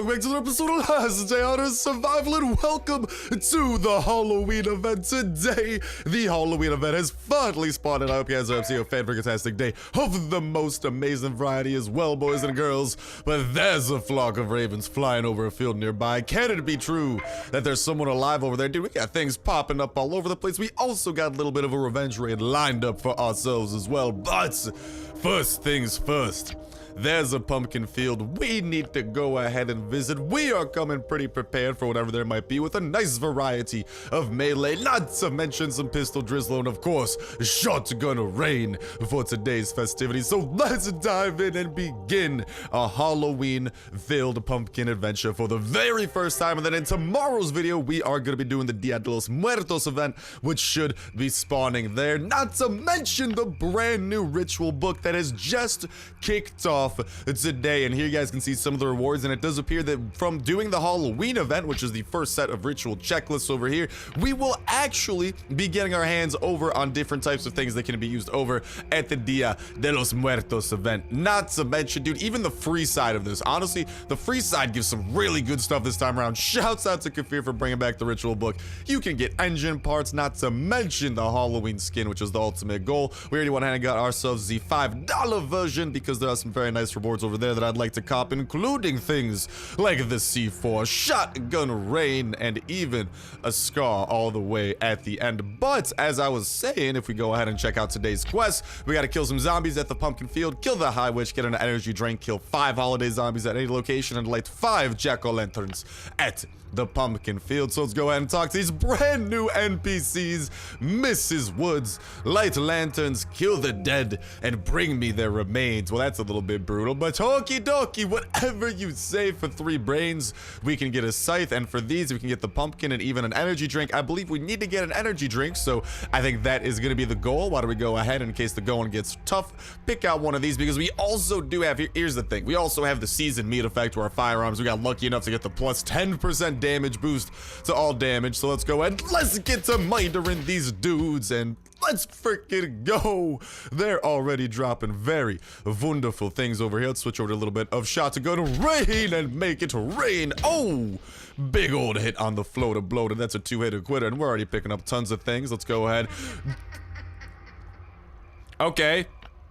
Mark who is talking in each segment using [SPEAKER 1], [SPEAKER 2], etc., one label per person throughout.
[SPEAKER 1] welcome back to the episode of Last Day on Survival, and welcome to the Halloween event. Today, the Halloween event has finally spawned, and I hope you guys are up to a fantastic day of the most amazing variety as well, boys and girls. But there's a flock of ravens flying over a field nearby. Can it be true that there's someone alive over there? Dude, we got things popping up all over the place. We also got a little bit of a revenge raid lined up for ourselves as well. But first things first, there's a pumpkin field we need to go ahead and visit. We are coming pretty prepared for whatever there might be, with a nice variety of melee, not to mention some pistol drizzle, and of course, shotgun rain for today's festivities. So let's dive in and begin a Halloween-filled pumpkin adventure for the very first time. And then in tomorrow's video, we are going to be doing the Dia de los Muertos event, which should be spawning there. Not to mention the brand new ritual book that has just kicked off today, and here you guys can see some of the rewards. And it does appear that from doing the Halloween event, which is the first set of ritual checklists over here, we will actually be getting our hands over on different types of things that can be used over at the Dia de los Muertos event. Not to mention, dude, even the free side of this, honestly, the free side gives some really good stuff this time around. Shouts out to Kafir for bringing back the ritual book. You can get engine parts, not to mention the Halloween skin, which is the ultimate goal. We already went ahead and got ourselves the $5 version because there are some very nice rewards over there that I'd like to cop, including things like the C4, shotgun rain, and even a scar all the way at the end. But as I was saying, if we go ahead and check out today's quest, we got to kill some zombies at the pumpkin field, kill the high witch, get an energy drink, kill 5 holiday zombies at any location, and light 5 jack-o'-lanterns at the pumpkin field. So let's go ahead and talk to these brand new NPCs. Mrs. Woods, light lanterns, kill the dead, and bring me their remains. Well, that's a little bit brutal, but okie dokie, whatever you say. For 3 brains, we can get a scythe, and for these, we can get the pumpkin and even an energy drink. I believe we need to get an energy drink, so I think that is going to be the goal. Why don't we go ahead, in case the going gets tough, pick out one of these, because we also do have, here's the thing, we also have the seasoned meat effect to our firearms. We got lucky enough to get the plus 10% damage boost to all damage. So let's go ahead, let's get to murdering these dudes, and let's freaking go. They're already dropping very wonderful things over here. Let's switch over to a little bit of shotgun rain and make it rain. Oh, big old hit on the floater bloater. That's a 2-hitter quitter, and we're already picking up tons of things. Let's go ahead. Okay.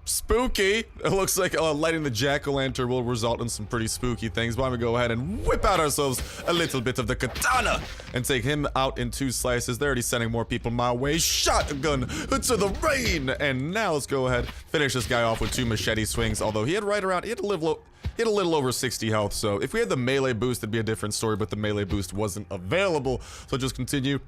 [SPEAKER 1] Spooky. It looks like lighting the jack-o'-lantern will result in some pretty spooky things. Why don't we go ahead and whip out ourselves a little bit of the katana and take him out in 2 slices. They're already sending more people my way. Shotgun to the rain. And now let's go ahead, finish this guy off with 2 machete swings. Although he had right around, he had a little over 60 health. So if we had the melee boost, it'd be a different story, but the melee boost wasn't available. So just continue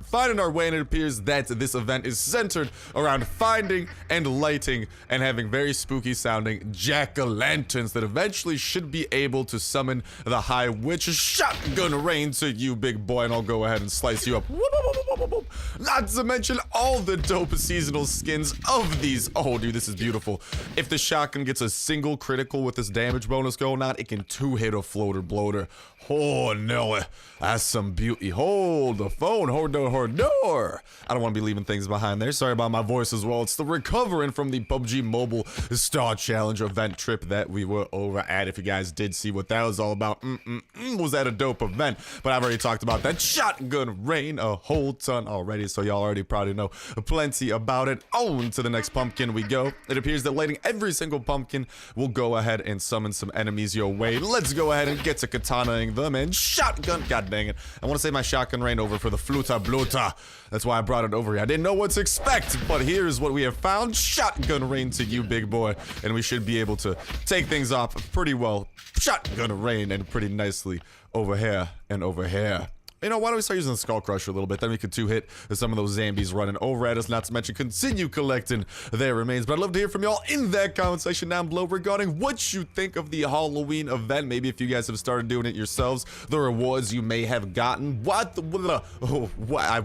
[SPEAKER 1] finding our way, and it appears that this event is centered around finding and lighting and having very spooky sounding jack-o'-lanterns that eventually should be able to summon the high witch. Shotgun rain to you, big boy, and I'll go ahead and slice you up. Not to mention all the dope seasonal skins of these. Oh, dude, this is beautiful. If the shotgun gets a single critical with this damage bonus going on, it can 2-hit a floater bloater. Oh no, that's some beauty. Hold the phone, hold door. I don't want to be leaving things behind there. Sorry about my voice as well. It's the recovering from the PUBG Mobile Star Challenge event trip that we were over at. If you guys did see what that was all about, was that a dope event? But I've already talked about that shotgun rain a whole ton already, so y'all already probably know plenty about it. On to the next pumpkin we go. It appears that lighting every single pumpkin will go ahead and summon some enemies your way. Let's go ahead and get to katanaing them, and shotgun, god dang it, I want to say my shotgun rain over for the fluta bluta. That's why I brought it over here. I didn't know what to expect, but here's what we have found. Shotgun rain to you, big boy, and we should be able to take things off pretty well. Shotgun rain, and pretty nicely over here and over here. You know, why don't we start using the Skull Crusher a little bit? Then we could 2-hit some of those zombies running over at us, not to mention continue collecting their remains. But I'd love to hear from y'all in that comment section down below regarding what you think of the Halloween event. Maybe if you guys have started doing it yourselves, the rewards you may have gotten. What? I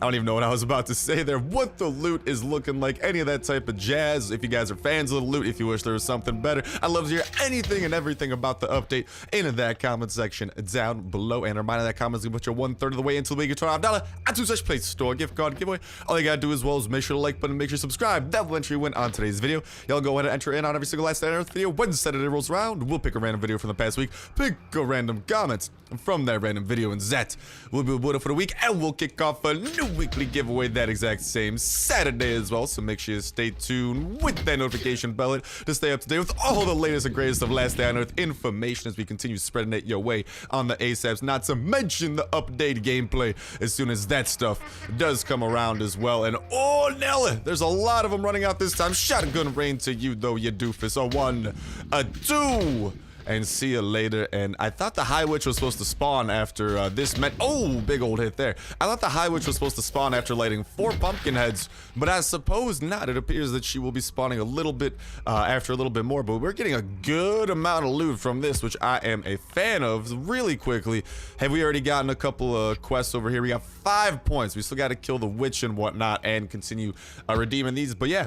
[SPEAKER 1] don't even know what I was about to say there. What the loot is looking like, any of that type of jazz. If you guys are fans of the loot, if you wish there was something better, I'd love to hear anything and everything about the update in that comment section down below. And a reminder, that comment is gonna put you 1/3 of the way until we get $25 at two such place store gift card giveaway. All you gotta do as well is make sure to like button, make sure to subscribe. That will enter you win on today's video. Y'all go ahead and enter in on every single last day on Earth video. When Saturday rolls around, we'll pick a random video from the past week, pick a random comment from that random video, and that will be the for the week, and we'll kick off a new weekly giveaway that exact same Saturday as well. So make sure you stay tuned with that notification bell to stay up to date with all the latest and greatest of Last Day on Earth information as we continue spreading it your way on the ASAPs, not to mention the updated gameplay as soon as that stuff does come around as well. And oh Nelly, there's a lot of them running out this time. Shotgun rain to you though, you doofus. A 1, a 2, and see you later. And I thought the High Witch was supposed to spawn after this meant, oh, big old hit there. I thought the High Witch was supposed to spawn after lighting 4 pumpkin heads, but I suppose not. It appears that she will be spawning a little bit after a little bit more, but we're getting a good amount of loot from this, which I am a fan of. Really quickly, have we already gotten a couple of quests over here? We got 5 points. We still got to kill the witch and whatnot and continue redeeming these, but yeah.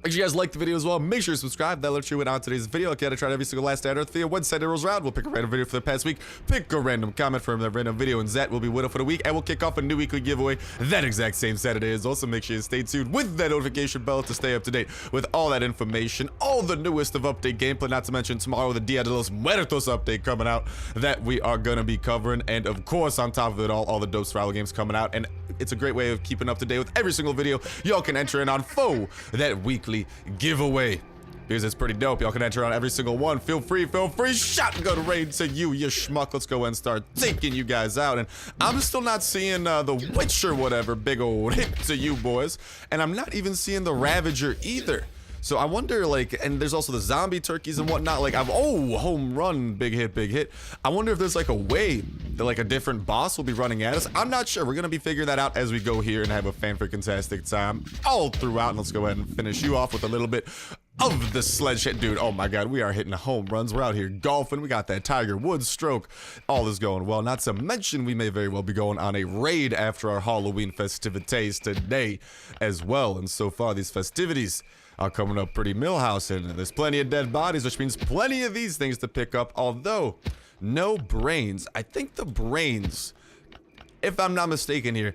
[SPEAKER 1] Make sure you guys like the video as well. Make sure you subscribe. That'll let you in on today's video. Like I tried every single Last Day on Earth video. When Saturday rolls around, we'll pick a random video for the past week. Pick a random comment from that random video, and that will be winner for the week. And we'll kick off a new weekly giveaway that exact same Saturday. Is also make sure you stay tuned with that notification bell to stay up to date with all that information, all the newest of update gameplay. Not to mention tomorrow the Dia de los Muertos update coming out that we are gonna be covering, and of course on top of it all the dope survival games coming out. And it's a great way of keeping up to date with every single video y'all can enter in on for that weekly giveaway, because it's pretty dope. Y'all can enter on every single one. Feel free. Shotgun raid to you schmuck. Let's go and start taking you guys out. And I'm still not seeing the witch or whatever. Big old hit to you boys. And I'm not even seeing the Ravager either. So I wonder, like, and there's also the zombie turkeys and whatnot. Like, oh, home run, big hit. I wonder if there's like a way that like a different boss will be running at us. I'm not sure. We're gonna be figuring that out as we go here and have a fan-freaking-tastic time all throughout. And let's go ahead and finish you off with a little bit of the sledge hit. Dude, oh my god, we are hitting home runs. We're out here golfing. We got that Tiger Woods stroke. All is going well. Not to mention we may very well be going on a raid after our Halloween festivities today as well. And so far these festivities are coming up pretty millhouse, and there's plenty of dead bodies, which means plenty of these things to pick up, although no brains. I think the brains, if I'm not mistaken here,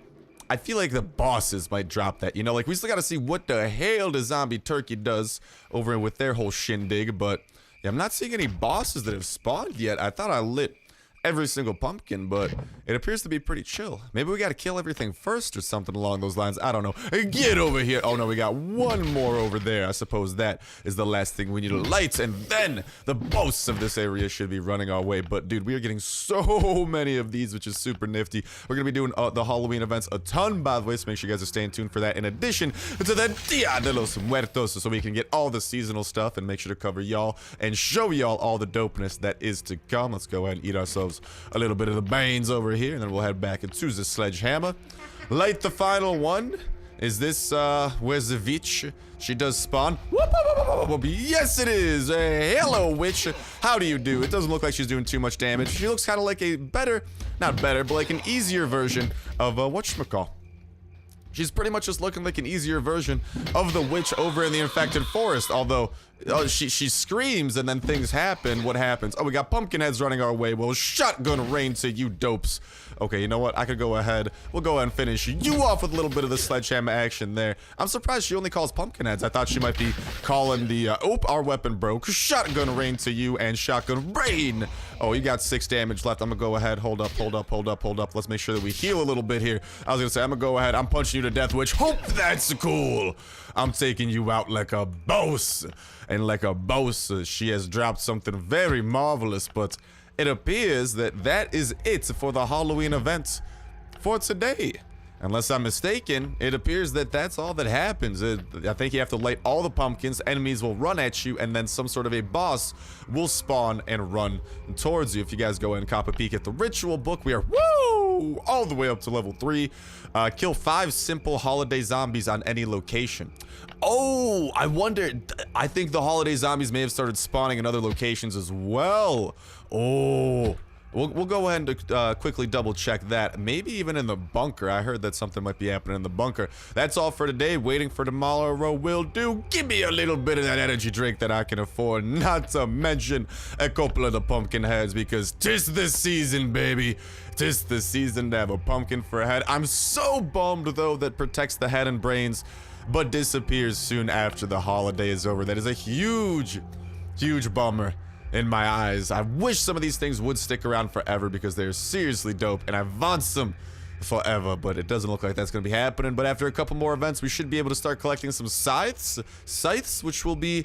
[SPEAKER 1] I feel like the bosses might drop that, you know, like we still gotta see what the hell the zombie turkey does over with their whole shindig. But yeah, I'm not seeing any bosses that have spawned yet. I thought I lit every single pumpkin, but it appears to be pretty chill. Maybe we gotta kill everything first or something along those lines. I don't know. Get over here. Oh no, we got one more over there. I suppose that is the last thing we need. Lights, and then the boss of this area should be running our way. But dude, we are getting so many of these, which is super nifty. We're gonna be doing the Halloween events a ton, by the way, so make sure you guys are staying tuned for that, in addition to the Dia de los Muertos, so we can get all the seasonal stuff and make sure to cover y'all and show y'all all the dopeness that is to come. Let's go ahead and eat ourselves a little bit of the beans over here, and then we'll head back into the sledgehammer. Light the final one. Is this where's the witch? She does spawn. Yes, it is. Hello, witch. How do you do? It doesn't look like she's doing too much damage. She looks kind of like a better, not better, but like an easier version of whatchamacall. She's pretty much just looking like an easier version of the witch over in the infected forest, although she screams and then things happen. What happens? Oh, we got pumpkin heads running our way. Well, shotgun rain to you dopes. Okay, you know what? I could go ahead. We'll go ahead and finish you off with a little bit of the sledgehammer action there. I'm surprised she only calls pumpkin heads. I thought she might be calling the, our weapon broke. Shotgun rain to you and shotgun rain. Oh, you got 6 damage left. I'm gonna go ahead. Hold up. Let's make sure that we heal a little bit here. I was gonna say, I'm gonna go ahead. I'm punching you to death, which hope that's cool. I'm taking you out like a boss. And like a boss, she has dropped something very marvelous, but it appears that that is it for the Halloween event for today. Unless I'm mistaken, it appears that that's all that happens. I think you have to light all the pumpkins, enemies will run at you, and then some sort of a boss will spawn and run towards you. If you guys go and cop a peek at the ritual book, we are all the way up to level 3. Kill 5 simple holiday zombies on any location. Oh, I wonder, I think the holiday zombies may have started spawning in other locations as well. Oh, We'll go ahead and quickly double check that. Maybe even in the bunker. I heard that something might be happening in the bunker. That's all for today. Waiting for tomorrow will do. Give me a little bit of that energy drink that I can afford. Not to mention a couple of the pumpkin heads, because 'tis the season, baby. 'Tis the season to have a pumpkin for a head. I'm so bummed, though, that protects the head and brains, but disappears soon after the holiday is over. That is a huge bummer in my eyes. I wish some of these things would stick around forever, because they're seriously dope and I want them forever, but it doesn't look like that's going to be happening. But after a couple more events, we should be able to start collecting some scythes, which will be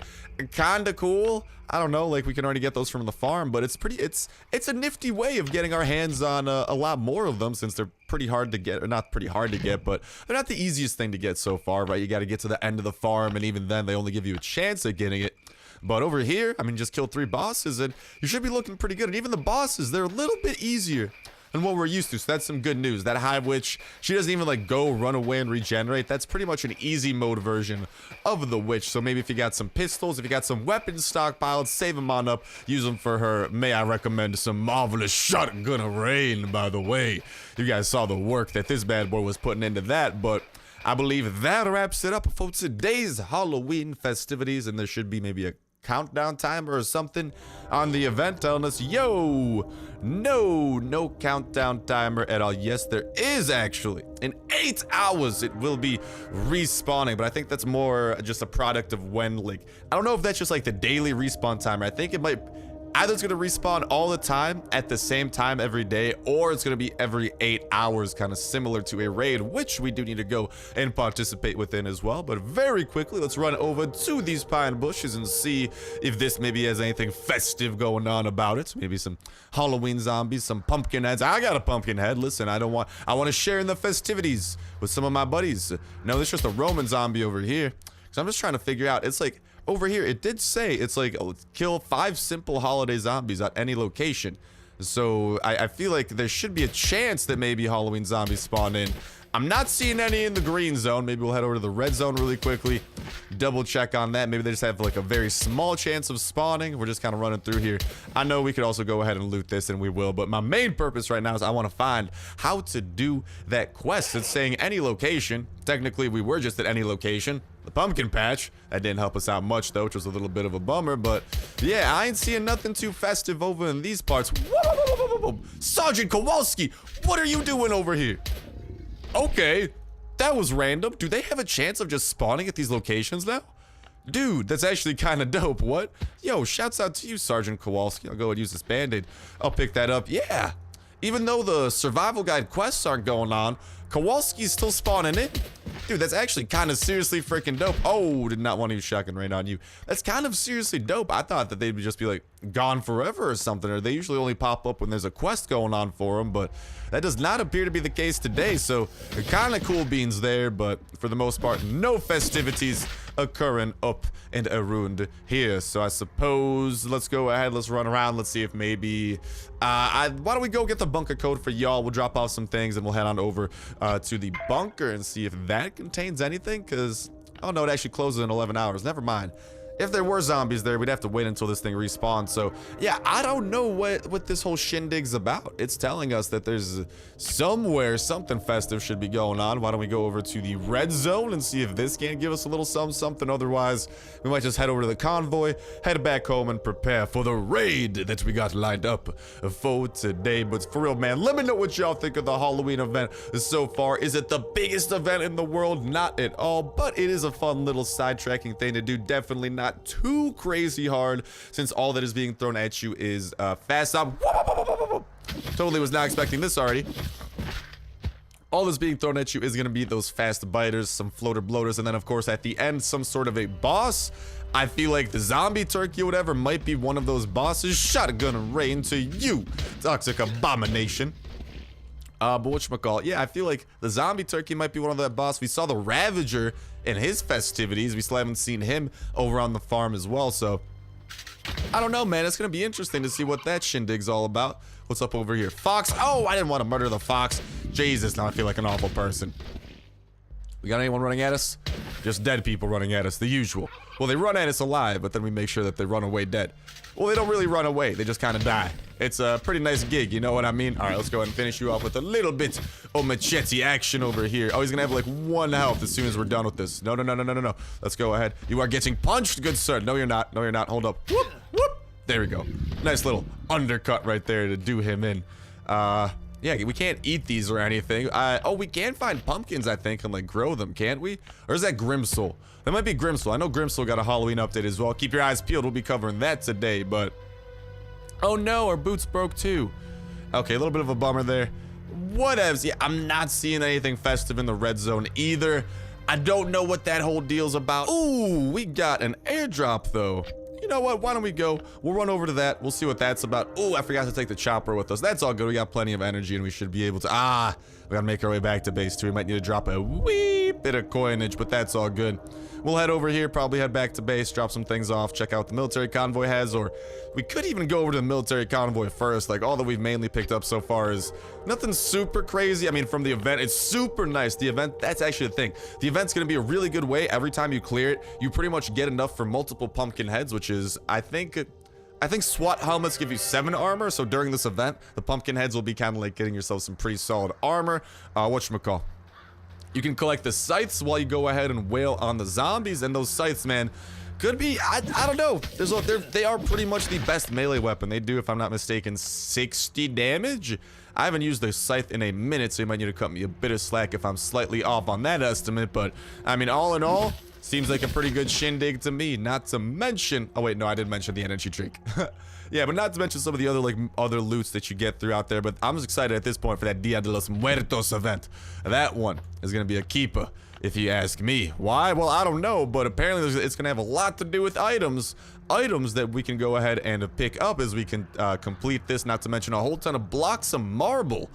[SPEAKER 1] kind of cool. I don't know, like we can already get those from the farm, but it's a nifty way of getting our hands on a lot more of them, since they're pretty hard to get, or not pretty hard to get, but they're not the easiest thing to get so far, right? You got to get to the end of the farm, and even then they only give you a chance at getting it. But over here, I mean, just kill 3 bosses and you should be looking pretty good. And even the bosses, they're a little bit easier than what we're used to. So that's some good news. That Hive Witch, she doesn't even like go run away and regenerate. That's pretty much an easy mode version of the witch. So maybe if you got some pistols, if you got some weapons stockpiled, save them on up, use them for her. May I recommend some marvelous shotgun rain, by the way. You guys saw the work that this bad boy was putting into that, but I believe that wraps it up for today's Halloween festivities, and there should be maybe a countdown timer or something on the event telling us, yo, no countdown timer at all. Yes, there is actually. In 8 hours it will be respawning, but I think that's more just a product of when, like, I don't know if that's just like the daily respawn timer. I think it might either it's going to respawn all the time at the same time every day, or it's going to be every 8 hours, kind of similar to a raid, which we do need to go and participate within as well. But very quickly, let's run over to these pine bushes and see if this maybe has anything festive going on about it. Maybe some Halloween zombies, some pumpkin heads. I got a pumpkin head. Listen, I want to share in the festivities with some of my buddies. No, there's just a Roman zombie over here. So I'm just trying to figure out, it's like, over here, it did say it's like, oh, kill 5 simple holiday zombies at any location. So I feel like there should be a chance that maybe Halloween zombies spawn in. I'm not seeing any in the green zone. Maybe we'll head over to the red zone really quickly, double check on that. Maybe they just have like a very small chance of spawning. We're just kind of running through here. I know we could also go ahead and loot this, and we will, but my main purpose right now is I want to find how to do that quest. It's saying any location. Technically, we were just at any location. The pumpkin patch, that didn't help us out much though, which was a little bit of a bummer. But yeah, I ain't seeing nothing too festive over in these parts. Sergeant Kowalski, what are you doing over here? Okay, that was random. Do they have a chance of just spawning at these locations now? Dude, that's actually kind of dope. What? Yo, shouts out to you, Sergeant Kowalski. I'll go and use this band-aid. I'll pick that up. Yeah, even though the survival guide quests aren't going on, Kowalski's still spawning in. Dude, that's actually kind of seriously freaking dope. Oh, did not want to use shotgun rain on you. That's kind of seriously dope. I thought that they'd just be like gone forever or something, or they usually only pop up when there's a quest going on for them, but that does not appear to be the case today. So kind of cool beans there, but for the most part, no festivities occurring up and around here. So I suppose let's go ahead, let's run around, let's see if maybe why don't we go get the bunker code for y'all. We'll drop off some things and we'll head on over to the bunker and see if that contains anything, because oh no, it actually closes in 11 hours. Never mind. If there were zombies there, we'd have to wait until this thing respawns. So yeah, I don't know what this whole shindig's about. It's telling us that there's somewhere something festive should be going on. Why don't we go over to the red zone and see if this can't give us a little something. Otherwise, we might just head over to the convoy, head back home, and prepare for the raid that we got lined up for today. But for real, man, let me know what y'all think of the Halloween event so far. Is it the biggest event in the world? Not at all, but it is a fun little sidetracking thing to do. Definitely not too crazy hard, since all that is being thrown at you is fast up. Totally was not expecting this already. All that's being thrown at you is going to be those fast biters, some floater bloaters, and then of course at the end some sort of a boss. I feel like the zombie turkey or whatever might be one of those bosses. Shotgun rain to you, toxic abomination. But whatchamacallit, yeah, I feel like the zombie turkey might be one of that boss. We saw the Ravager in his festivities. We still haven't seen him over on the farm as well, so I don't know, man. It's gonna be interesting to see what that shindig's all about. What's up over here? Fox. Oh, I didn't want to murder the fox. Jesus, now I feel like an awful person. We got anyone running at us? Just dead people running at us, the usual. Well, they run at us alive, but then we make sure that they run away dead. Well, they don't really run away, they just kind of die. It's a pretty nice gig, you know what I mean? All right, let's go ahead and finish you off with a little bit of machete action over here. Oh, he's gonna have like 1 health as soon as we're done with this. No. Let's go ahead. You are getting punched, good sir. No, you're not. No, you're not. Hold up. Whoop, whoop. There we go. Nice little undercut right there to do him in. Yeah, we can't eat these or anything. Oh, we can find pumpkins, I think, and like grow them, can't we? Or is that Grimsoul? That might be Grimsoul. I know Grimsoul got a Halloween update as well. Keep your eyes peeled. We'll be covering that today, but... Oh no, our boots broke too. Okay, a little bit of a bummer there. Whatevs. Yeah, I'm not seeing anything festive in the red zone either. I don't know what that whole deal's about. Ooh, we got an airdrop though. You know what? Why don't we go? We'll run over to that. We'll see what that's about. Ooh, I forgot to take the chopper with us. That's all good. We got plenty of energy and we should be able to... we gotta make our way back to base too. We might need to drop a wee bit of coinage, but that's all good. We'll head over here, probably head back to base, drop some things off, check out what the military convoy has, or we could even go over to the military convoy first. Like, all that we've mainly picked up so far is nothing super crazy. I mean, from the event, it's super nice. The event, that's actually the thing. The event's gonna be a really good way. Every time you clear it, you pretty much get enough for multiple pumpkin heads, which is, I think SWAT helmets give you 7 armor, so during this event, the pumpkin heads will be kind of like getting yourself some pretty solid armor. Whatchamacall. You can collect the scythes while you go ahead and wail on the zombies, and those scythes, man, could be, I don't know. They are pretty much the best melee weapon. They do, if I'm not mistaken, 60 damage. I haven't used the scythe in a minute, so you might need to cut me a bit of slack if I'm slightly off on that estimate, but, I mean, all in all, seems like a pretty good shindig to me. Not to mention, oh wait, no, I did mention the energy drink. Yeah, but not to mention some of the other loots that you get throughout there. But I'm just excited at this point for that Dia de los Muertos event. That one is gonna be a keeper, if you ask me. Why? Well, I don't know, but apparently it's gonna have a lot to do with items that we can go ahead and pick up as we can complete this. Not to mention a whole ton of blocks of marble.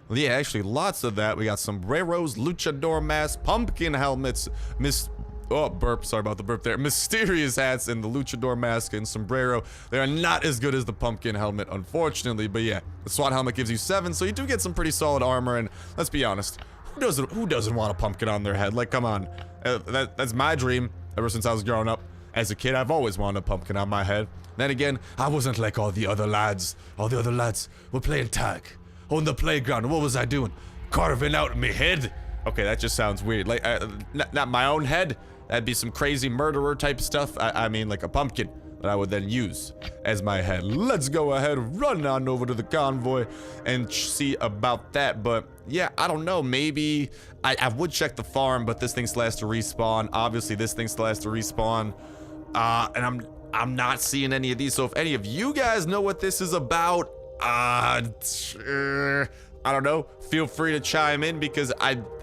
[SPEAKER 1] Yeah, actually, lots of that. We got sombreros, luchador masks, pumpkin helmets, oh, burp. Sorry about the burp there. Mysterious hats and the luchador mask and sombrero. They are not as good as the pumpkin helmet, unfortunately. But yeah, the SWAT helmet gives you 7, so you do get some pretty solid armor. And let's be honest, who doesn't want a pumpkin on their head? Like, come on. That's my dream ever since I was growing up. As a kid, I've always wanted a pumpkin on my head. Then again, I wasn't like all the other lads. All the other lads were playing tag on the playground. What was I doing? Carving out my head. Okay, that just sounds weird. Like, not my own head. That'd be some crazy murderer type stuff. I mean, like a pumpkin that I would then use as my head. Let's go ahead and run on over to the convoy and see about that. But yeah, I don't know. Maybe I would check the farm, but this thing still has to respawn. Obviously, this thing still has to respawn. And I'm not seeing any of these. So if any of you guys know what this is about, I don't know. Feel free to chime in because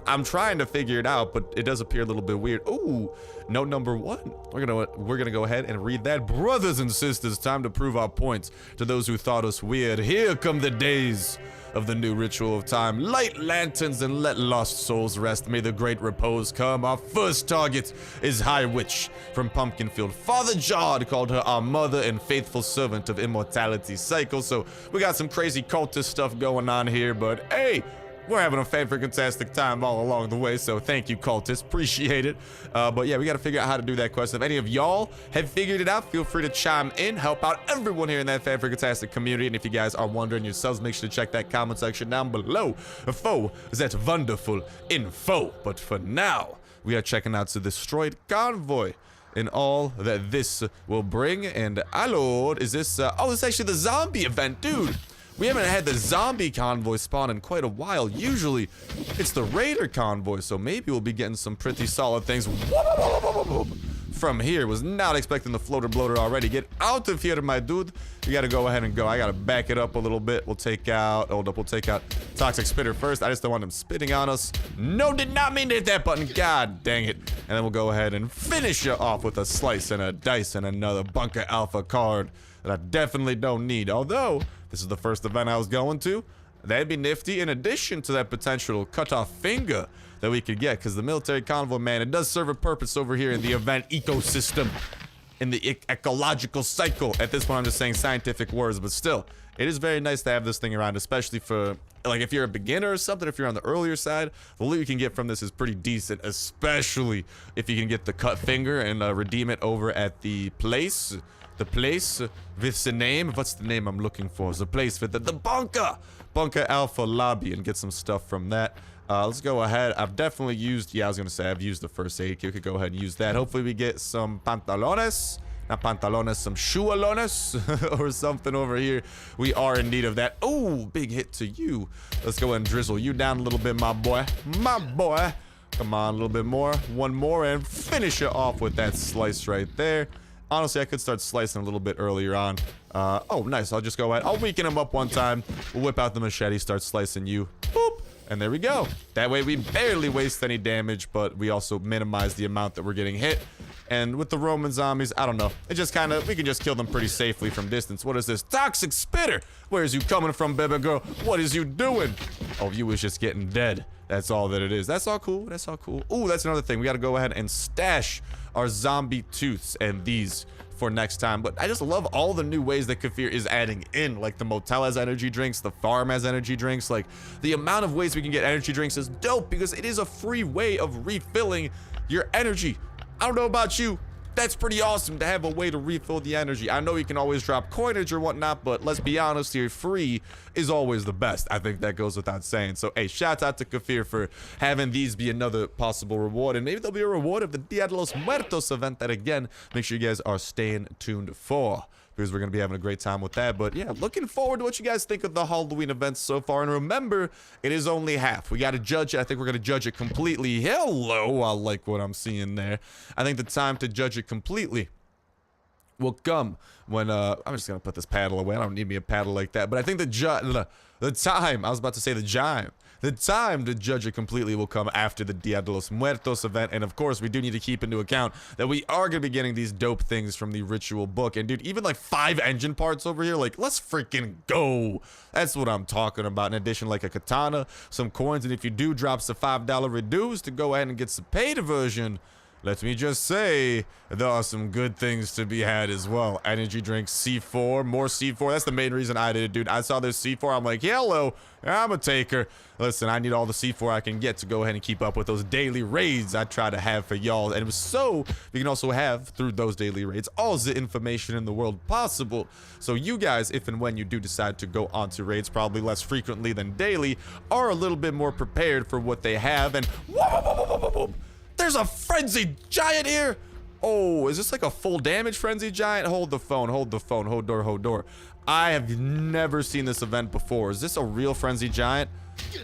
[SPEAKER 1] I'm trying to figure it out, but it does appear a little bit weird. Ooh, note number 1. We're gonna go ahead and read that. Brothers and sisters, time to prove our points to those who thought us weird. Here come the days of the new ritual of time. Light lanterns and let lost souls rest. May the great repose come. Our first target is High Witch from Pumpkinfield. Father Jod called her our mother and faithful servant of immortality cycle. So we got some crazy cultist stuff going on here, but hey, we're having a fan-freaking-tastic time all along the way, so thank you, cultists. Appreciate it. But yeah, we got to figure out how to do that quest. If any of y'all have figured it out, feel free to chime in, help out everyone here in that fan-freaking-tastic community. And if you guys are wondering yourselves, make sure to check that comment section down below for that wonderful info. But for now, we are checking out the destroyed convoy and all that this will bring. And, lord, is this... oh, this is actually the zombie event, dude. We haven't had the zombie convoy spawn in quite a while. Usually, it's the raider convoy, so maybe we'll be getting some pretty solid things from here. Was not expecting the floater bloater already. Get out of here, my dude. We gotta go ahead and go. I gotta back it up a little bit. We'll take out, hold up, we'll take out Toxic Spitter first. I just don't want him spitting on us. No, did not mean to hit that button. God dang it. And then we'll go ahead and finish you off with a slice and a dice and another Bunker Alpha card that I definitely don't need. Although, this is the first event I was going to. That'd be nifty in addition to that potential cut-off finger that we could get, because the military convoy, man, it does serve a purpose over here in the event ecosystem, in the ecological cycle. At this point, I'm just saying scientific words, but still, it is very nice to have this thing around, especially for, like, if you're a beginner or something, if you're on the earlier side, the loot you can get from this is pretty decent, especially if you can get the cut finger and redeem it over at the place. The place with the name. What's the name I'm looking for? The place with the bunker. Bunker Alpha Lobby, and get some stuff from that. Let's go ahead. I've definitely used, yeah, I was going to say I've used the first aid kit. We could go ahead and use that. Hopefully we get some pantalones. Not pantalones, some shoealones or something over here. We are in need of that. Oh, big hit to you. Let's go ahead and drizzle you down a little bit, my boy. My boy. Come on, a little bit more. One more, and finish it off with that slice right there. Honestly, I could start slicing a little bit earlier on. Oh, nice. I'll just go ahead. I'll weaken him up one time. We'll whip out the machete, start slicing you. Boop. And there we go. That way we barely waste any damage, but we also minimize the amount that we're getting hit. And with the Roman zombies, I don't know. It just kind of, we can just kill them pretty safely from distance. What is this? Toxic spitter! Where is you coming from, baby girl? What is you doing? Oh, you was just getting dead. That's all that it is. That's all cool. That's all cool. Ooh, that's another thing. We got to go ahead and stash our zombie tooths and these for next time. But I just love all the new ways that Kafir is adding in. Like the motel has energy drinks, the farm has energy drinks. Like the amount of ways we can get energy drinks is dope because it is a free way of refilling your energy. I don't know about you. That's pretty awesome to have a way to refill the energy. I know you can always drop coinage or whatnot, but let's be honest here, free is always the best. I think that goes without saying. So, hey, shout out to Kafir for having these be another possible reward. And maybe there'll be a reward of the Dia de los Muertos event that, again, make sure you guys are staying tuned for, because we're going to be having a great time with that. But yeah, looking forward to what you guys think of the Halloween events so far. And remember, it is only half. We got to judge it. I think we're going to judge it completely. Hello, I like what I'm seeing there. I think the time to judge it completely will come when I'm just going to put this paddle away. I don't need me a paddle like that. But I think the time, I was about to say the time. The time to judge it completely will come after the Dia de los Muertos event. And of course, we do need to keep into account that we are going to be getting these dope things from the ritual book. And dude, even like 5 engine parts over here, like, let's freaking go. That's what I'm talking about. In addition, like a katana, some coins. And if you do drop the $5 reduce to go ahead and get the paid version, let me just say, there are some good things to be had as well. Energy drinks, C4, more C4. That's the main reason I did it, dude. I saw this C4. I'm like, hello, I'm a taker. Listen, I need all the C4 I can get to go ahead and keep up with those daily raids I try to have for y'all. And it was so we can also have, through those daily raids, all the information in the world possible. So you guys, if and when you do decide to go onto raids, probably less frequently than daily, are a little bit more prepared for what they have. And whoa, there's a frenzied giant here. Oh, is this like a full damage frenzied giant? Hold the phone, hold the phone, hold door, hold door. I have never seen this event before. Is this a real frenzied giant?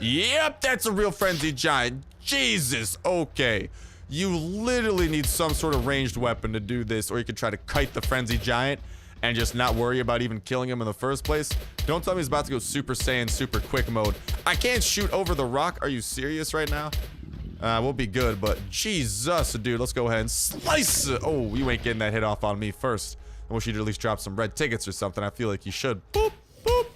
[SPEAKER 1] Yep, that's a real frenzied giant. Jesus, okay. You literally need some sort of ranged weapon to do this, or you could try to kite the frenzied giant and just not worry about even killing him in the first place. Don't tell me he's about to go Super Saiyan, super quick mode. I can't shoot over the rock. Are you serious right now? We'll be good, but Jesus, dude, let's go ahead and slice it. Oh, you ain't getting that hit off on me first. I wish you'd at least drop some red tickets or something. I feel like you should. Boop, boop.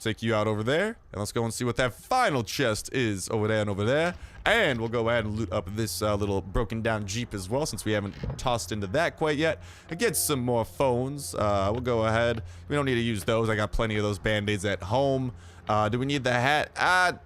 [SPEAKER 1] Take you out over there, and let's go and see what that final chest is over there and over there. And we'll go ahead and loot up this little broken down Jeep as well, since we haven't tossed into that quite yet. And get some more phones. We'll go ahead. We don't need to use those. I got plenty of those band-aids at home. Do we need the hat? Oh,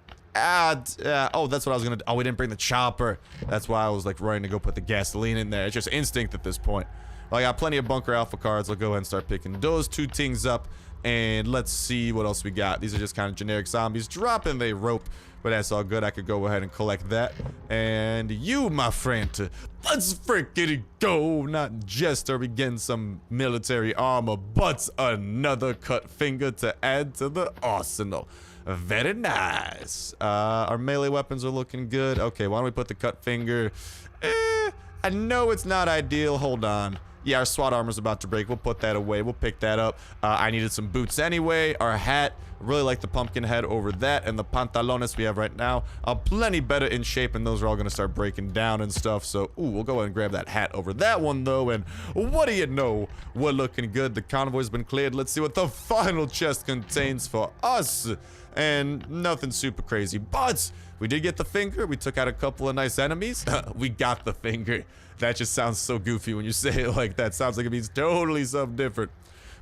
[SPEAKER 1] that's what I was gonna do. Oh, we didn't bring the chopper. That's why I was like running to go put the gasoline in there. It's just instinct at this point. Well, I got plenty of bunker alpha cards. I'll go ahead and start picking those 2 things up. And let's see what else we got. These are just kind of generic zombies. Dropping the rope, but that's all good. I could go ahead and collect that. And you, my friend, let's freaking go. Not just are we getting some military armor, but another cut finger to add to the arsenal. Very nice. Our melee weapons are looking good. Okay, why don't we put the cut finger? I know it's not ideal. Hold on. Yeah, our SWAT armor's about to break. We'll put that away. We'll pick that up. I needed some boots anyway. Our hat, really like the pumpkin head over that. And the pantalones we have right now are plenty better in shape. And those are all going to start breaking down and stuff. So, ooh, we'll go ahead and grab that hat over that one, though. And what do you know? We're looking good. The convoy's been cleared. Let's see what the final chest contains for us. And nothing super crazy. But we did get the finger. We took out a couple of nice enemies. We got the finger. That just sounds so goofy when you say it like that. Sounds like it means totally something different.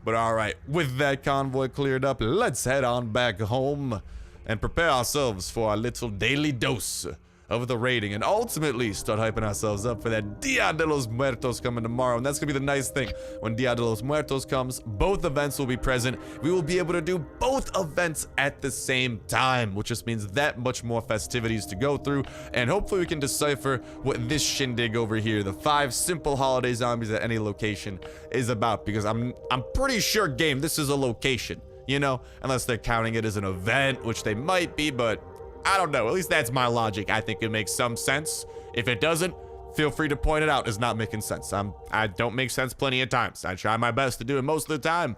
[SPEAKER 1] But all right, with that convoy cleared up, let's head on back home and prepare ourselves for our little daily dose of the raiding and ultimately start hyping ourselves up for that Dia de los Muertos coming tomorrow. And that's gonna be the nice thing. When Dia de los Muertos comes, both events will be present. We will be able to do both events at the same time, which just means that much more festivities to go through. And hopefully we can decipher what this shindig over here, the 5 simple holiday zombies at any location, is about. Because I'm pretty sure, game, this is a location, you know, unless they're counting it as an event, which they might be, but I don't know. At least that's my logic. I think it makes some sense. If it doesn't, feel free to point it out as not making sense. I don't make sense plenty of times. I try my best to do it most of the time,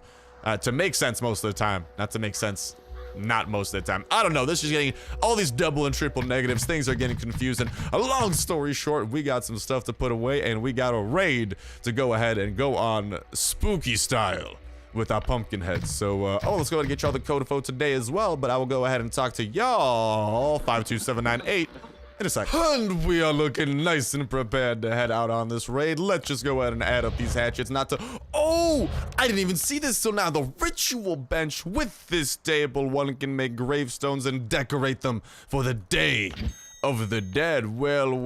[SPEAKER 1] to make sense most of the time, not to make sense not most of the time. I don't know. This is getting all these double and triple negatives. Things are getting confusing. A long story short, we got some stuff to put away, and we got a raid to go ahead and go on spooky style with our pumpkin heads. So, let's go ahead and get y'all the code info today as well, but I will go ahead and talk to y'all 52798 in a sec. And we are looking nice and prepared to head out on this raid. Let's just go ahead and add up these hatchets. Oh, I didn't even see this till now. The ritual bench. With this table, one can make gravestones and decorate them for the day of the dead. Well,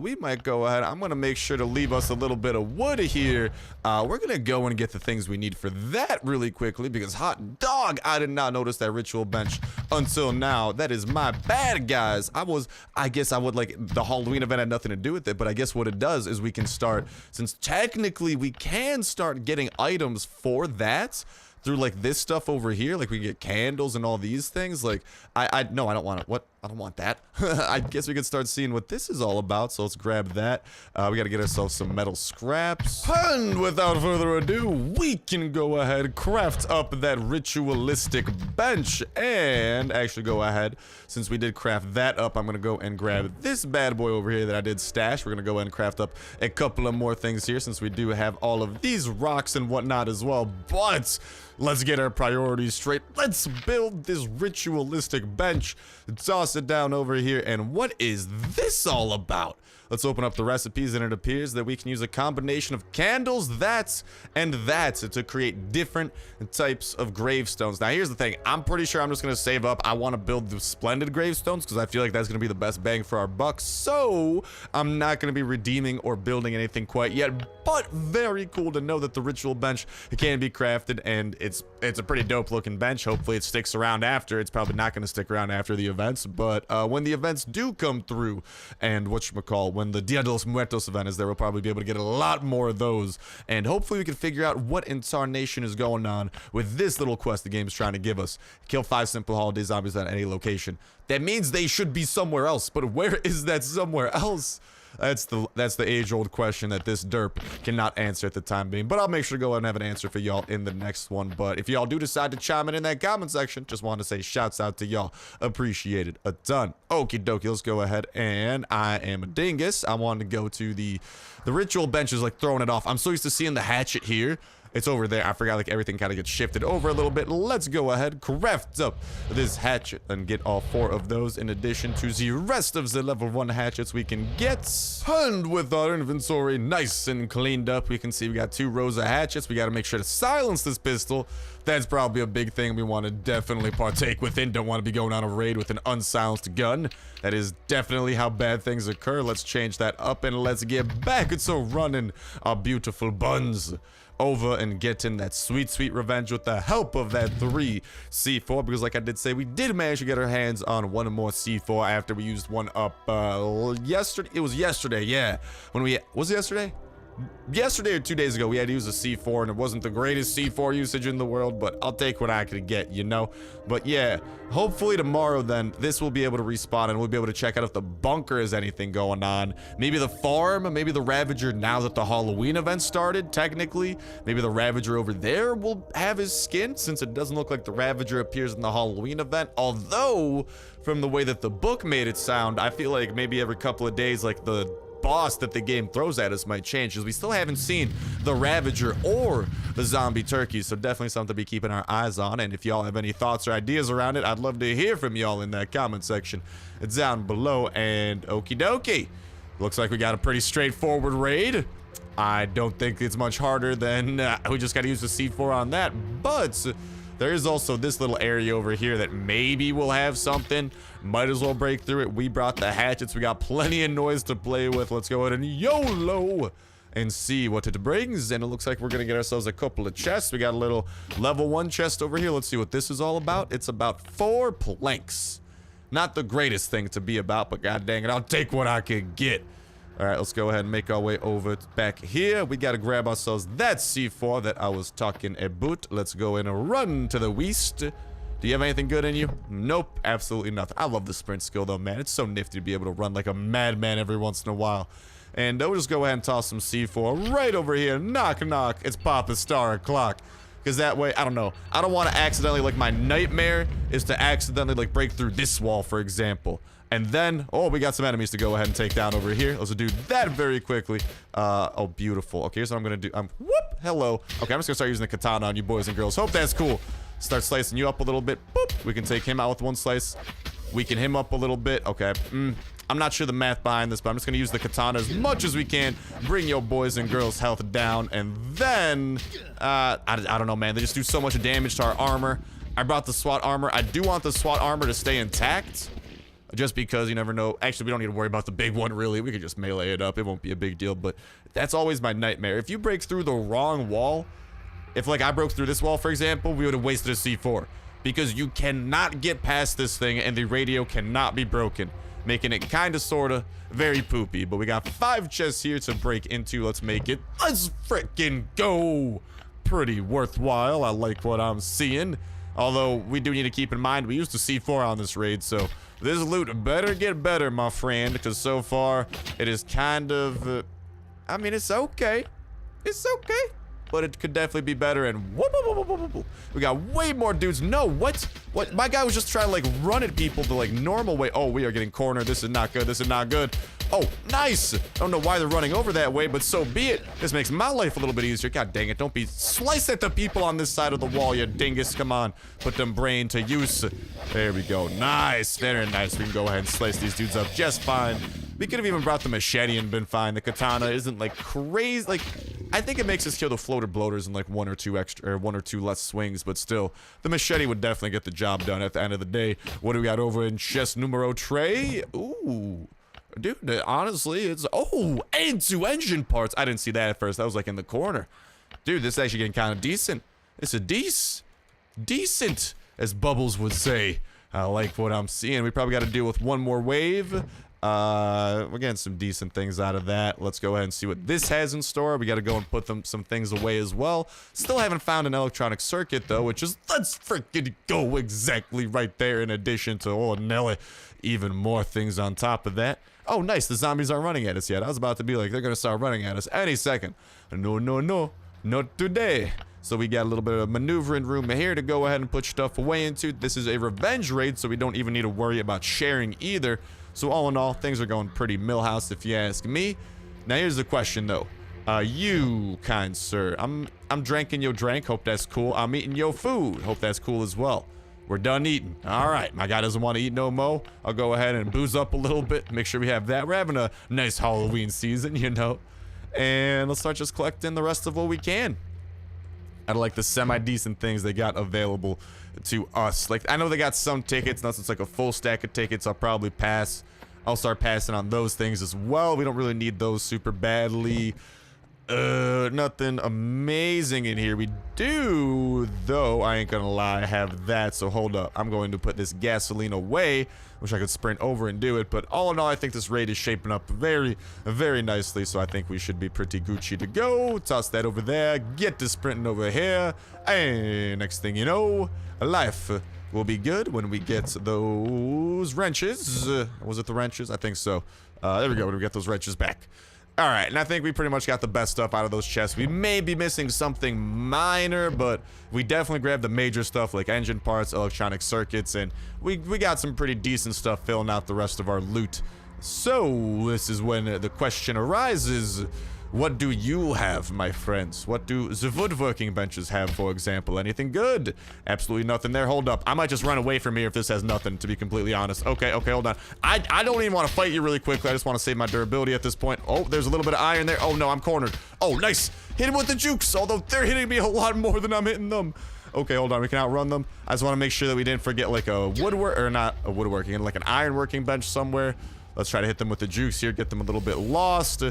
[SPEAKER 1] we might go ahead. I'm gonna make sure to leave us a little bit of wood here. We're gonna go and get the things we need for that really quickly, because hot dog, I did not notice that ritual bench until now. That is my bad, guys. I guess I would, like, the Halloween event had nothing to do with it, but I guess what it does is we can start, since technically we can start getting items for that through, like, this stuff over here. Like, we get candles and all these things. Like, no, I don't want it. What? I don't want that. I guess we could start seeing what this is all about, so let's grab that. We gotta get ourselves some metal scraps. And without further ado, we can go ahead, craft up that ritualistic bench, and actually go ahead, since we did craft that up, I'm gonna go and grab this bad boy over here that I did stash. We're gonna go ahead and craft up a couple of more things here, since we do have all of these rocks and whatnot as well. But let's get our priorities straight. Let's build this ritualistic bench. Toss it down over here. And what is this all about? Let's open up the recipes, and it appears that we can use a combination of candles, and that to create different types of gravestones. Now, here's the thing. I'm pretty sure I'm just going to save up. I want to build the splendid gravestones because I feel like that's going to be the best bang for our buck. So, I'm not going to be redeeming or building anything quite yet, but very cool to know that the ritual bench can be crafted, and it's a pretty dope looking bench. Hopefully, it sticks around after. It's probably not going to stick around after the events, but when the events do come through, and whatchamacall, when the Dia de los Muertos event is there, we'll probably be able to get a lot more of those, and hopefully we can figure out what in tarnation is going on with this little quest the game is trying to give us. Kill 5 simple holiday zombies at any location. That means they should be somewhere else, but where is that somewhere else? That's the age-old question that this derp cannot answer at the time being. But I'll make sure to go ahead and have an answer for y'all in the next one. But if y'all do decide to chime in that comment section, just wanted to say shouts out to y'all. Appreciate it a ton. Okie dokie, let's go ahead. And I am a dingus. I wanted to go to the ritual bench is like throwing it off. I'm so used to seeing the hatchet here. It's over there. I forgot, like, everything kind of gets shifted over a little bit. Let's go ahead, craft up this hatchet and get all 4 of those in addition to the rest of the level 1 hatchets we can get. And with our inventory nice and cleaned up, we can see we got 2 rows of hatchets. We got to make sure to silence this pistol. That's probably a big thing we want to definitely partake within. Don't want to be going on a raid with an unsilenced gun. That is definitely how bad things occur. Let's change that up and let's get back to running our beautiful buns over and getting that sweet revenge with the help of that 3 C4, because like I did say, we did manage to get our hands on 1 more C4 after we used one up yesterday. It was yesterday, yeah. Was it yesterday? Yesterday or 2 days ago, we had to use a C4, and it wasn't the greatest C4 usage in the world, but I'll take what I could get, you know? But yeah, hopefully tomorrow then, this will be able to respawn, and we'll be able to check out if the bunker has anything going on. Maybe the farm, maybe the Ravager, now that the Halloween event started, technically. Maybe the Ravager over there will have his skin, since it doesn't look like the Ravager appears in the Halloween event. Although, from the way that the book made it sound, I feel like maybe every couple of days, like, the boss that the game throws at us might change, because we still haven't seen the Ravager or the zombie turkeys, so definitely something to be keeping our eyes on. And if y'all have any thoughts or ideas around it, I'd love to hear from y'all in that comment section down below. And okie dokie, looks like we got a pretty straightforward raid. I don't think it's much harder than we just got to use the C4 on that, but There is also this little area over here that maybe will have something. Might as well break through it. We brought the hatchets. We got plenty of noise to play with. Let's go ahead and YOLO and see what it brings. And it looks like we're gonna get ourselves a couple of chests. We got a little level 1 chest over here. Let's see what this is all about. It's about 4 planks. Not the greatest thing to be about, but god dang it, I'll take what I can get. All right, let's go ahead and make our way over back here. We got to grab ourselves that C4 that I was talking about. Let's go in and run to the west. Do you have anything good in you? Nope, absolutely nothing. I love the sprint skill though, man. It's so nifty to be able to run like a madman every once in a while. And we'll just go ahead and toss some C4 right over here. Knock, knock. It's Papa Star O'Clock. Because that way, I don't know. I don't want to accidentally, like, my nightmare is to accidentally, like, break through this wall, for example. And then, oh, we got some enemies to go ahead and take down over here. Let's do that very quickly. Oh, beautiful. Okay, here's what I'm going to do. Whoop, hello. Okay, I'm just going to start using the katana on you boys and girls. Hope that's cool. Start slicing you up a little bit. Boop. We can take him out with 1 slice. Weaken him up a little bit. Okay. I'm not sure the math behind this, but I'm just going to use the katana as much as we can. Bring your boys and girls' health down. And then, I don't know, man. They just do so much damage to our armor. I brought the SWAT armor. I do want the SWAT armor to stay intact. Just because you never know. Actually, we don't need to worry about the big one, really. We could just melee it up. It won't be a big deal, but that's always my nightmare. If you break through the wrong wall, if, like, I broke through this wall, for example, we would have wasted a C4. Because you cannot get past this thing, and the radio cannot be broken. Making it kind of, sort of, very poopy. But we got 5 chests here to break into. Let's make it. Let's frickin' go. Pretty worthwhile. I like what I'm seeing. Although, we do need to keep in mind, we used a C4 on this raid, so this loot better get better, my friend. Because so far, it is kind of, I mean, it's okay. It's okay. But it could definitely be better. And whoop, whoop, whoop, whoop, whoop. We got way more dudes. No, what? My guy was just trying to, like, run at people the, like, normal way. Oh, we are getting cornered. This is not good. This is not good. Oh, nice. I don't know why they're running over that way, but so be it. This makes my life a little bit easier. God dang it. Don't be sliced at the people on this side of the wall, you dingus. Come on. Put them brain to use. There we go. Nice. Very nice. We can go ahead and slice these dudes up just fine. We could have even brought the machete and been fine. The katana isn't, like, crazy. Like, I think it makes us kill the floater bloaters in, like, 1 or 2 extra, or 1 or 2 less swings, but still, the machete would definitely get the job done at the end of the day. What do we got over in chest numero tray? Ooh. Dude, honestly, it's... Oh, and 2 engine parts. I didn't see that at first. That was, like, in the corner. Dude, this is actually getting kind of decent. It's a decent, as Bubbles would say. I like what I'm seeing. We probably got to deal with 1 more wave. We're getting some decent things out of that. Let's go ahead and see what this has in store. We got to go and put some things away as well. Still haven't found an electronic circuit, though, which is... Let's freaking go exactly right there in addition to... Oh, Nelly. Even more things on top of that. Oh, nice. The zombies aren't running at us yet. I was about to be like, they're going to start running at us any second. No, no, no. Not today. So we got a little bit of maneuvering room here to go ahead and put stuff away into. This is a revenge raid, so we don't even need to worry about sharing either. So all in all, things are going pretty Millhouse if you ask me. Now here's the question though. You, kind sir. I'm drinking your drink. Hope that's cool. I'm eating your food. Hope that's cool as well. We're done eating. All right. My guy doesn't want to eat no mo. I'll go ahead and booze up a little bit. Make sure we have that. We're having a nice Halloween season, you know. And let's start just collecting the rest of what we can. Out of like the semi-decent things they got available to us. Like, I know they got some tickets, unless it's like a full stack of tickets, I'll probably pass. I'll start passing on those things as well. We don't really need those super badly. Nothing amazing in here. We do, though, I ain't gonna lie, have that. So hold up. I'm going to put this gasoline away. Wish I could sprint over and do it. But all in all, I think this raid is shaping up very, very nicely. So I think we should be pretty Gucci to go. Toss that over there. Get to sprinting over here. And next thing you know, life will be good when we get those wrenches. Was it the wrenches? I think so. There we go. When we get those wrenches back. All right, and I think we pretty much got the best stuff out of those chests. We may be missing something minor, but we definitely grabbed the major stuff like engine parts, electronic circuits, and we got some pretty decent stuff filling out the rest of our loot. So this is when the question arises. What do you have, my friends? What do the woodworking benches have, for example? Anything good? Absolutely nothing there. Hold up. I might just run away from here if this has nothing, to be completely honest. Okay, hold on. I don't even want to fight you really quickly. I just want to save my durability at this point. Oh, there's a little bit of iron there. Oh, no, I'm cornered. Oh, nice. Hit him with the jukes, although they're hitting me a lot more than I'm hitting them. Okay, hold on. We can outrun them. I just want to make sure that we didn't forget like a woodwork, or not a woodworking, like an ironworking bench somewhere. Let's try to hit them with the jukes here, get them a little bit lost.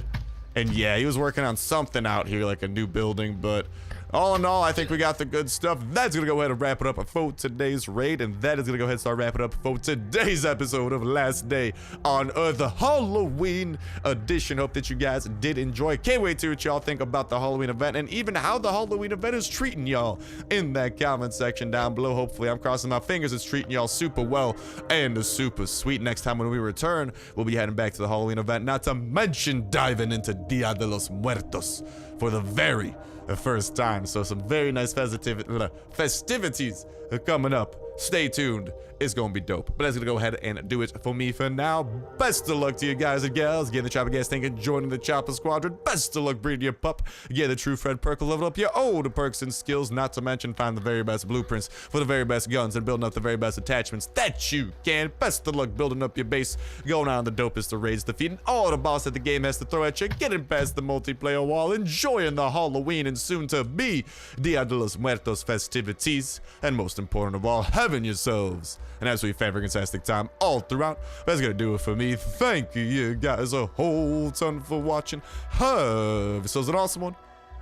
[SPEAKER 1] And yeah, he was working on something out here, like a new building, but all in all, I think we got the good stuff. That's gonna go ahead and wrap it up for today's raid, and that is gonna go ahead and start wrapping up for today's episode of Last Day on Earth, the Halloween edition. Hope that you guys did enjoy. Can't wait to hear what y'all think about the Halloween event, and even how the Halloween event is treating y'all in that comment section down below. Hopefully, I'm crossing my fingers, it's treating y'all super well and super sweet. Next time when we return, we'll be heading back to the Halloween event, not to mention diving into Dia de los Muertos for the very first time. So some very nice festivities coming up. Stay tuned. It's gonna be dope. But that's gonna go ahead and do it for me for now. Best of luck to you guys and gals. Get the Chopper Gas Tank and joining the Chopper Squadron. Best of luck breeding your pup. Get the true friend perk, level up your old perks and skills. Not to mention find the very best blueprints for the very best guns and building up the very best attachments that you can. Best of luck building up your base, going on the dopest of raids, defeating all the boss that the game has to throw at you, getting past the multiplayer wall, enjoying the Halloween and soon to be Dia de los Muertos festivities, and most important of all, having yourselves an absolutely fantastic time all throughout. That's gonna do it for me. Thank you guys a whole ton for watching. Have yourselves an awesome one.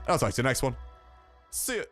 [SPEAKER 1] I'll talk to you next one. See ya.